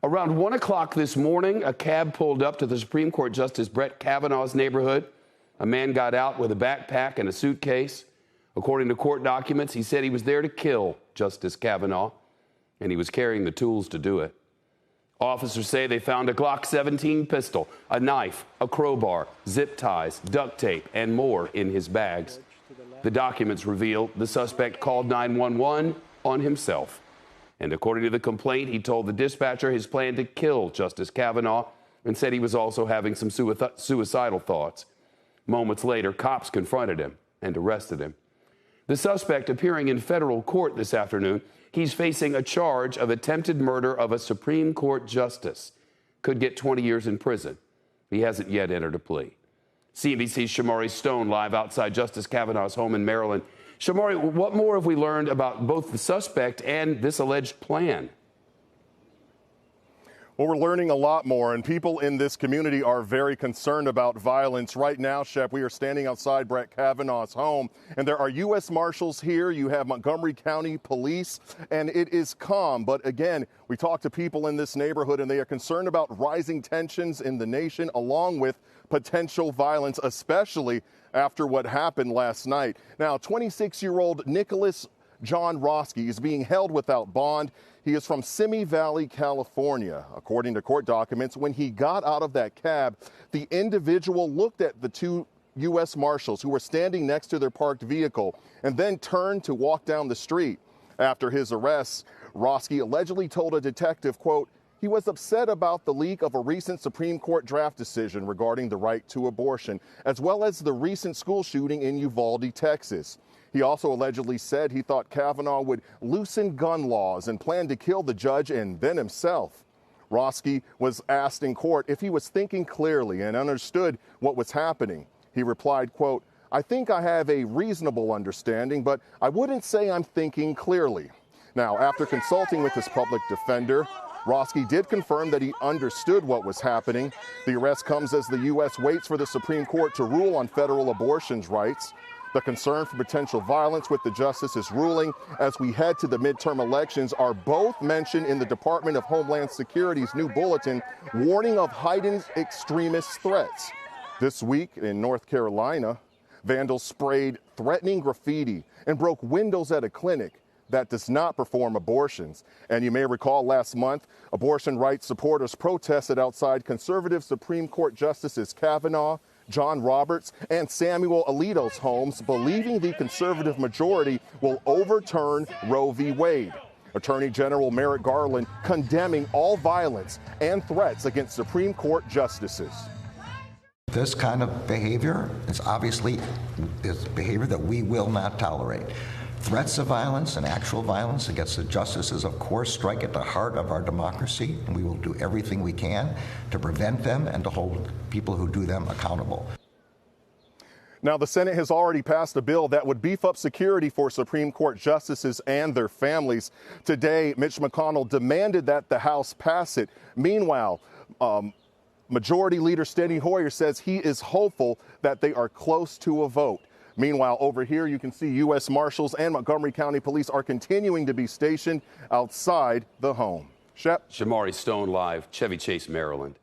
Around 1 o'clock this morning, a cab pulled up to the Supreme Court Justice Brett Kavanaugh's neighborhood. A man got out with a backpack and a suitcase. According to court documents, he said he was there to kill Justice Kavanaugh, and he was carrying the tools to do it. Officers say they found a Glock 17 pistol, a knife, a crowbar, zip ties, duct tape, and more in his bags. The documents reveal the suspect called 911 on himself. And according to the complaint, he told the dispatcher his plan to kill Justice Kavanaugh and said he was also having some suicidal thoughts. Moments later, cops confronted him and arrested him. The suspect appearing in federal court this afternoon, he's facing a charge of attempted murder of a Supreme Court justice. Could get 20 years in prison. He hasn't yet entered a plea. CNBC's Shomari Stone live outside Justice Kavanaugh's home in Maryland. Shomari, what more have we learned about both the suspect and this alleged plan? Well, we're learning a lot more, and people in this community are very concerned about violence. Right now, Shep, we are standing outside Brett Kavanaugh's home, and there are U.S. Marshals here. You have Montgomery County Police, and it is calm. But again, we talk to people in this neighborhood, and they are concerned about rising tensions in the nation, along with potential violence, especially after what happened last night. Now, 26-year-old Nicholas John Roski is being held without bond. He is from Simi Valley, California. According to court documents, when he got out of that cab, the individual looked at the two U.S. Marshals who were standing next to their parked vehicle and then turned to walk down the street. After his arrest, Roski allegedly told a detective, quote, he was upset about the leak of a recent Supreme Court draft decision regarding the right to abortion, as well as the recent school shooting in Uvalde, Texas. He also allegedly said he thought Kavanaugh would loosen gun laws and planned to kill the judge and then himself. Roski was asked in court if he was thinking clearly and understood what was happening. He replied, quote, I think I have a reasonable understanding, but I wouldn't say I'm thinking clearly. Now, after consulting with his public defender, Roski did confirm that he understood what was happening. The arrest comes as the U.S. waits for the Supreme Court to rule on federal abortion rights. The concern for potential violence with the justice's ruling as we head to the midterm elections are both mentioned in the Department of Homeland Security's new bulletin warning of heightened extremist threats. This week in North Carolina, vandals sprayed threatening graffiti and broke windows at a clinic that does not perform abortions. And you may recall last month, abortion rights supporters protested outside conservative Supreme Court Justices Kavanaugh, John Roberts, and Samuel Alito's homes, believing the conservative majority will overturn Roe v. Wade. Attorney General Merrick Garland condemning all violence and threats against Supreme Court justices. This kind of behavior is obviously behavior that we will not tolerate. Threats of violence and actual violence against the justices, of course, strike at the heart of our democracy, and we will do everything we can to prevent them and to hold people who do them accountable. Now, the Senate has already passed a bill that would beef up security for Supreme Court justices and their families. Today, Mitch McConnell demanded that the House pass it. Meanwhile, Majority Leader Steny Hoyer says he is hopeful that they are close to a vote. Meanwhile, over here, you can see U.S. Marshals and Montgomery County Police are continuing to be stationed outside the home. Shep? Shomari Stone live, Chevy Chase, Maryland.